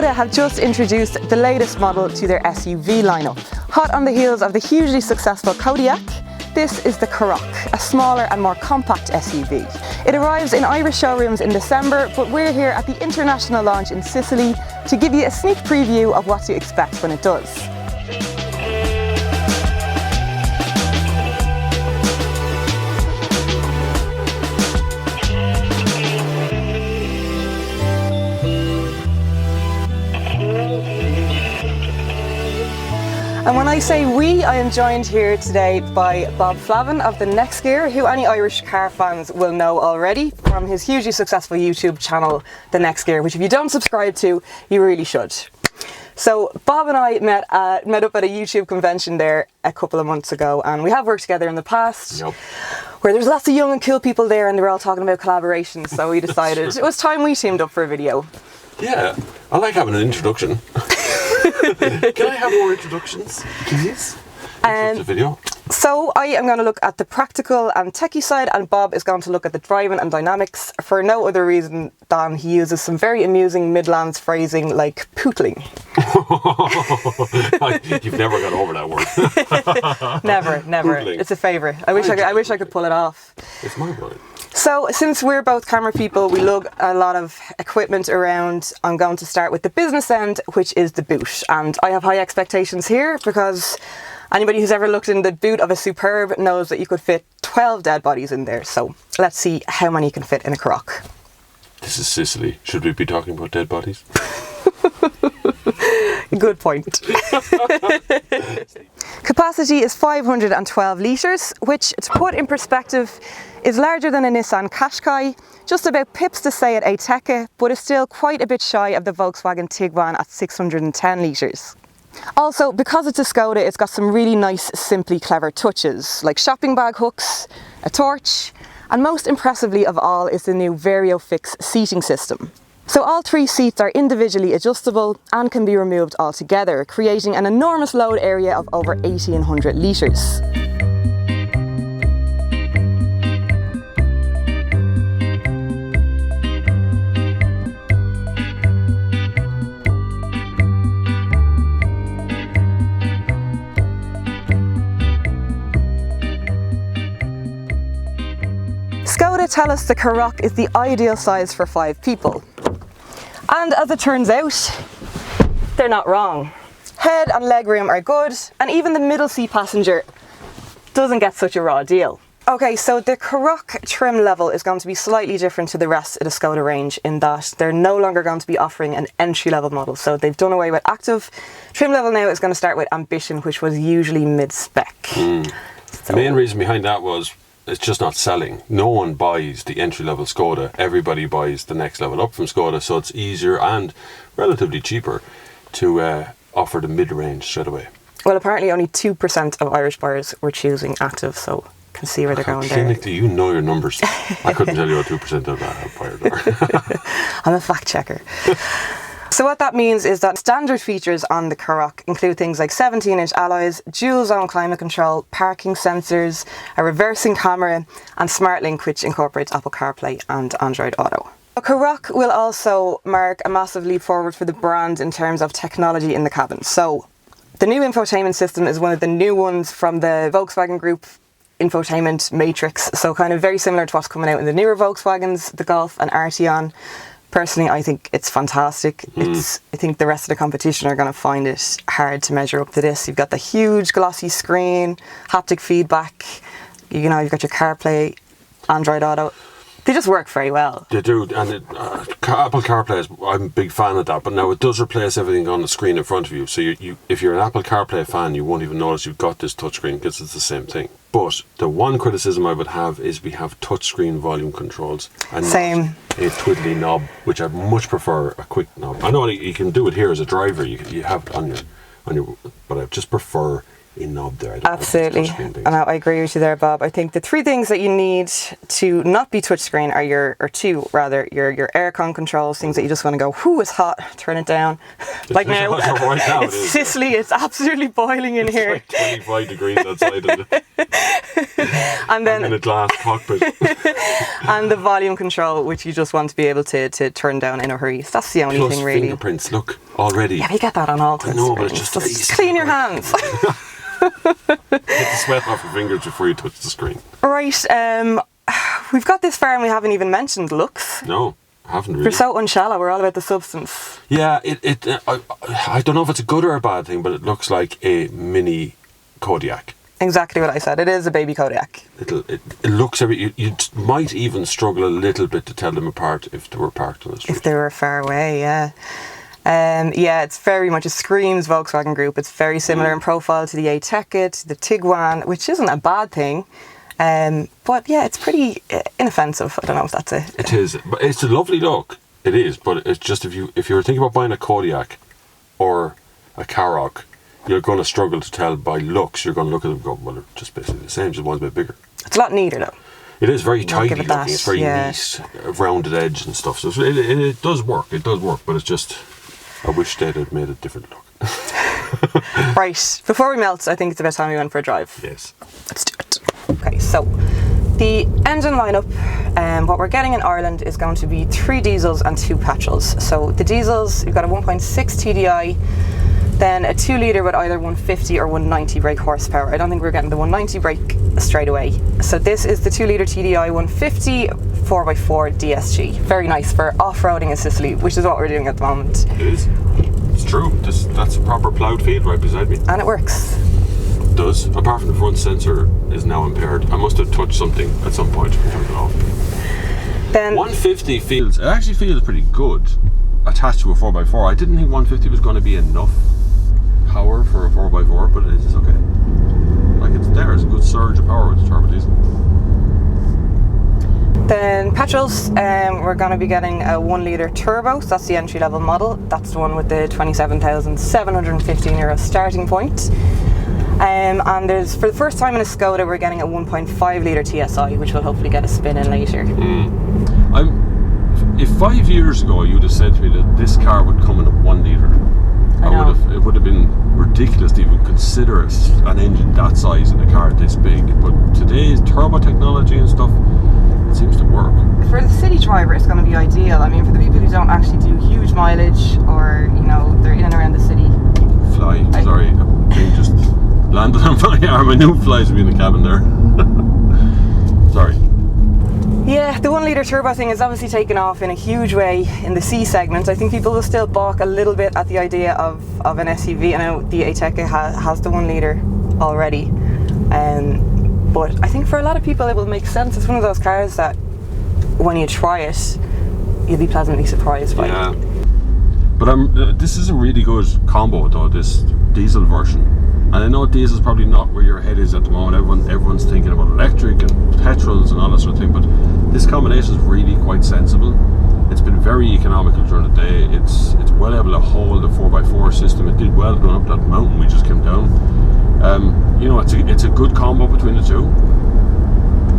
Skoda have just introduced the latest model to their SUV lineup. Hot on the heels of the hugely successful Kodiaq, this is the Karoq, a smaller and more compact SUV. It arrives in Irish showrooms in December, but we're here at the international launch in Sicily to give you a sneak preview of what to expect when it does. And when I say we, I am joined here today by Bob Flavin of the Next Gear, who any Irish car fans will know already from his hugely successful YouTube channel, The Next Gear, which if you don't subscribe to, you really should. So Bob and I met up at a YouTube convention there a couple of months ago, and we have worked together in the past. Yep. Where there's lots of young and cool people there and they were all talking about collaborations, so we decided it was time we teamed up for a video. Yeah, I like having an introduction. Can I have more introductions, please? The video. So I am going to look at the practical and techie side, and Bob is going to look at the driving and dynamics for no other reason than he uses some very amusing Midlands phrasing like pootling. You've never got over that word. Never. Pootling. It's a favourite. I wish I could pull it off. It's my mind. So since we're both camera people, we lug a lot of equipment around. I'm going to start with the business end, which is the boot. And I have high expectations here because anybody who's ever looked in the boot of a Superb knows that you could fit 12 dead bodies in there. So let's see how many you can fit in a Karoq. This is Sicily. Should we be talking about dead bodies? Good point. Capacity is 512 litres, which, to put in perspective, is larger than a Nissan Qashqai, just about pips to say at Ateca, but is still quite a bit shy of the Volkswagen Tiguan at 610 litres. Also, because it's a Skoda, it's got some really nice, simply clever touches, like shopping bag hooks, a torch, and most impressively of all is the new VarioFix seating system. So all three seats are individually adjustable and can be removed altogether, creating an enormous load area of over 1800 litres. Skoda tell us the Karoq is the ideal size for 5 people. And as it turns out, they're not wrong. Head and leg room are good, and even the middle seat passenger doesn't get such a raw deal. Okay, so the Karoq trim level is going to be slightly different to the rest of the Skoda range in that they're no longer going to be offering an entry-level model. So they've done away with active. Trim level now is going to start with Ambition, which was usually mid-spec. The main reason behind that was it's just not selling. No one buys the entry-level Skoda. Everybody buys the next level up from Skoda, so it's easier and relatively cheaper to offer the mid-range straight away. Well, apparently only 2% of Irish buyers were choosing active, so can see where they're going there. Clinically, you know your numbers. I couldn't tell you what 2% of buyers are. I'm a fact checker. So what that means is that standard features on the Karoq include things like 17-inch alloys, dual zone climate control, parking sensors, a reversing camera, and SmartLink, which incorporates Apple CarPlay and Android Auto. The Karoq will also mark a massive leap forward for the brand in terms of technology in the cabin. So the new infotainment system is one of the new ones from the Volkswagen Group Infotainment Matrix, so kind of very similar to what's coming out in the newer Volkswagens, the Golf and Arteon. Personally, I think it's fantastic. I think the rest of the competition are going to find it hard to measure up to this. You've got the huge glossy screen, haptic feedback, you've got your CarPlay, Android Auto. They just work very well. They do, and Apple CarPlay, I'm a big fan of that, but now it does replace everything on the screen in front of you. So if you're an Apple CarPlay fan, you won't even notice you've got this touchscreen because it's the same thing. But the one criticism I would have is we have touchscreen volume controls and not a twiddly knob, which I much prefer a quick knob. I know you can do it here as a driver, you have it on your, but I just prefer a knob there. Absolutely, and I agree with you there, Bob. I think the 3 things that you need to not be touchscreen are your aircon controls, things that you just want to go, whoo, it's hot, turn it down. Like now, right now it's Sicily, it's absolutely boiling in here. It's like 25 degrees outside. And then in a glass cockpit. and the volume control, which you just want to be able to turn down in a hurry. So that's the only Plus thing really. fingerprints, look, already. Yeah, you get that on all I know, but it's just clean your hands. Get the sweat off your fingers before you touch the screen. Right, we've got this far and we haven't even mentioned looks. No, I haven't really. We're so unshallow, we're all about the substance. Yeah, I don't know if it's a good or a bad thing, but it looks like a mini Kodiak. Exactly what I said. It is a baby Kodiak. It looks you might even struggle a little bit to tell them apart if they were parked on the street. If they were far away, yeah. Yeah, it's very much, it screams Volkswagen Group. It's very similar in profile to the A-Tech, the Tiguan, which isn't a bad thing. But yeah, it's pretty inoffensive. I don't know if that's it. It is, but it's a lovely look. It is, but it's just if you were thinking about buying a Kodiak or a Karoq, you're going to struggle to tell by looks. You're going to look at them and go, well, they're just basically the same, just one's a bit bigger. It's a lot neater though. It is very tidy give it looking. that, It's very yeah. neat, rounded edge and stuff. So it does work. It does work, but it's just, I wish they'd have made a different look. Right, before we melt, I think it's about time we went for a drive. Yes. Let's do it. Okay, so the engine lineup, what we're getting in Ireland is going to be 3 diesels and 2 petrols. So the diesels, we've got a 1.6 TDI, then a 2 litre with either 150 or 190 brake horsepower. I don't think we're getting the 190 brake straight away. So this is the 2 litre TDI 150 4x4 DSG. Very nice for off-roading in Sicily, which is what we're doing at the moment. It is. It's true. That's a proper ploughed field right beside me. And it works. It does. Apart from the front sensor is now impaired. I must have touched something at some point and turned it off. Then 150 actually feels pretty good attached to a 4x4. I didn't think 150 was going to be enough power for a 4x4, but it is okay. Like, it's there. It's a good surge of power with the turbo diesel. Then petrols, we're going to be getting a 1 litre turbo, so that's the entry level model. That's the one with the 27,715 euro starting point. And there's, for the first time in a Skoda, we're getting a 1.5 litre TSI, which will hopefully get a spin in later. If 5 years ago you'd have said to me that this car would come in a 1 litre, it would have been ridiculous to even consider an engine that size in a car this big. But today's turbo technology and stuff, it seems to work. For the city driver, it's going to be ideal. I mean, for the people who don't actually do huge mileage, or they're in and around the city. Sorry, I just landed on my arm. I knew flies would be in the cabin there. Sorry. Yeah, the 1 litre turbo thing is obviously taken off in a huge way in the C segment. I think people will still balk a little bit at the idea of an SUV. I know the A-Tech has the 1 litre already. But I think for a lot of people it will make sense. It's one of those cars that when you try it, you'll be pleasantly surprised by. Yeah. But this is a really good combo though, this diesel version. And I know diesel's probably not where your head is at the moment. Everyone's thinking about electric and petrols and all that sort of thing, but this combination is really quite sensible. It's been very economical during the day. It's well able to hold the 4x4 system. It did well going up that mountain we just came down. It's a good combo between the two.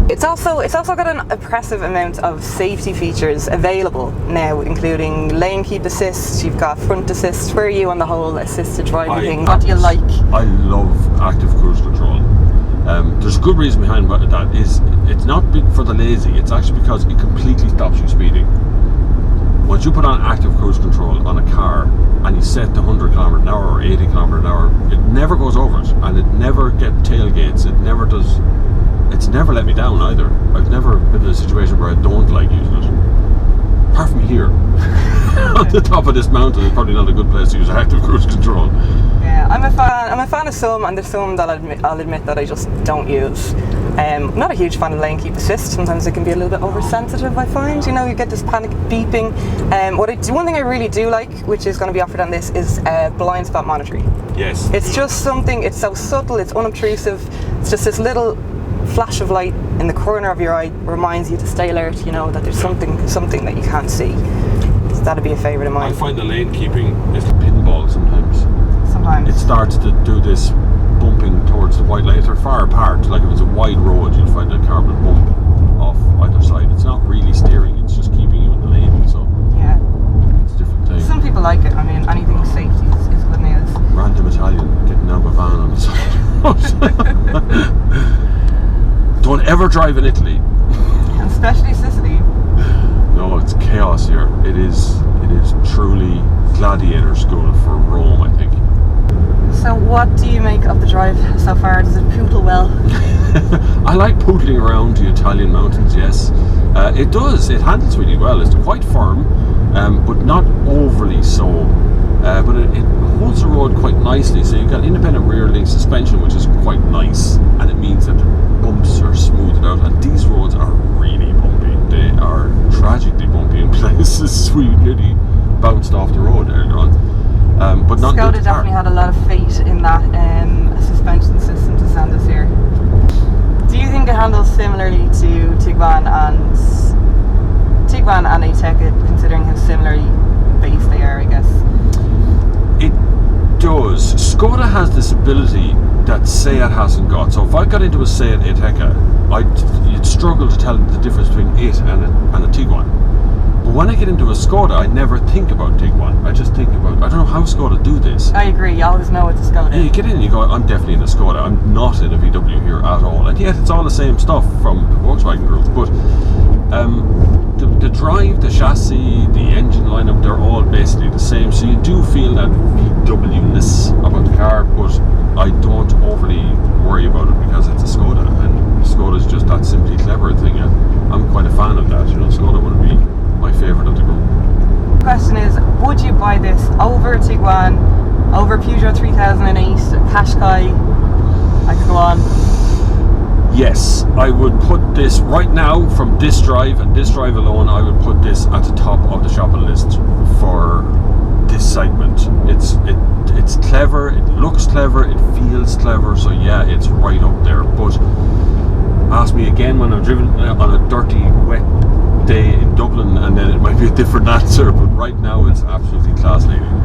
It's also got an impressive amount of safety features available now, including lane keep assist. You've got front assist. Where are you on the whole assisted driving thing? What do you like? I love active cruise control. There's a good reason behind that. It's not for the lazy. It's actually because it completely stops you speeding. Once you put on active cruise control on a car and you set to 100 km an hour or 80 km an hour, it never goes over it, and it never gets tailgates. It never does. It's never let me down either. I've never been in a situation where I don't like using it. Apart from here. On the top of this mountain, it's probably not a good place to use active cruise control. Yeah, I'm a fan of some, and there's some that I'll admit that I just don't use. Not a huge fan of lane keep assist. Sometimes it can be a little bit oversensitive, I find. You get this panic beeping. One thing I really do like, which is going to be offered on this, is blind spot monitoring. Yes. It's just something, it's so subtle, it's unobtrusive. It's just this little flash of light in the corner of your eye reminds you to stay alert, that there's something that you can't see. So that'd be a favourite of mine. I find the lane keeping is pinball sometimes. Sometimes. It starts to do this bumping towards the white line. If they're far apart, like if it's a wide road, you'll find the car will bump off either side. It's not really steering, it's just keeping you in the lane, so yeah, it's a different thing. Some people like it. I mean, anything safety is good news. Random Italian getting out of a van on the side. ever drive in Italy, Especially Sicily. no, it's chaos here. It is truly gladiator school for Rome, I think. So what do you make of the drive so far? Does it poodle well? I like poodling around the Italian mountains, yes. It does. It handles really well. It's quite firm, but not overly so. But it holds the road quite nicely. So you've got independent rear link suspension, which is quite nice, and it means that the bumps are smoothed out. And these roads are really bumpy. They are tragically bumpy in places. We nearly bounced off the road earlier on. But not Skoda definitely had a lot of faith in that suspension system to send us here. Do you think it handles similarly to Tiguan and Ateca, considering how similarly based they are, I guess? It does. Skoda has this ability that Seat hasn't got. So if I got into a Seat Ateca, you'd struggle to tell the difference between it and a Tiguan. But when I get into a Skoda, I never think about Tiguan. I just think about, I don't know how Skoda do this. I agree, you always know it's a Skoda. Yeah, you get in and you go, I'm definitely in a Skoda. I'm not in a VW here at all. And yet it's all the same stuff from the Volkswagen group. But the drive, the chassis, the engine lineup, they're all basically the same. So you do feel that VW-ness about the car, but I don't overly worry about it because it's a Skoda. And Skoda's just that simply clever thing. And I'm quite a fan of that. You know, Skoda would be my favourite of the group. The question is, would you buy this over Tiguan, over Peugeot 3008, Qashqai? I could go on. Yes, I would put this right now from this drive and this drive alone. I would put this at the top of the shopping list for this segment. It's clever, it looks clever, it feels clever. So yeah, it's right up there. But ask me again when I've driven on a dirty, wet day in Dublin, and then it might be a different answer. But right now, it's absolutely class leading.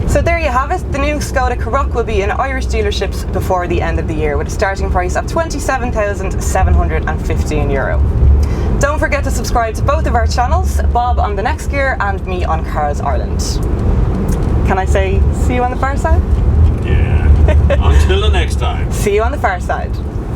So there you have it. The new Skoda Karoq will be in Irish dealerships before the end of the year with a starting price of €27,715. Don't forget to subscribe to both of our channels, Bob on the Next Gear and me on Cars Ireland. Can I say see you on the far side? Yeah. Until the next time. See you on the far side.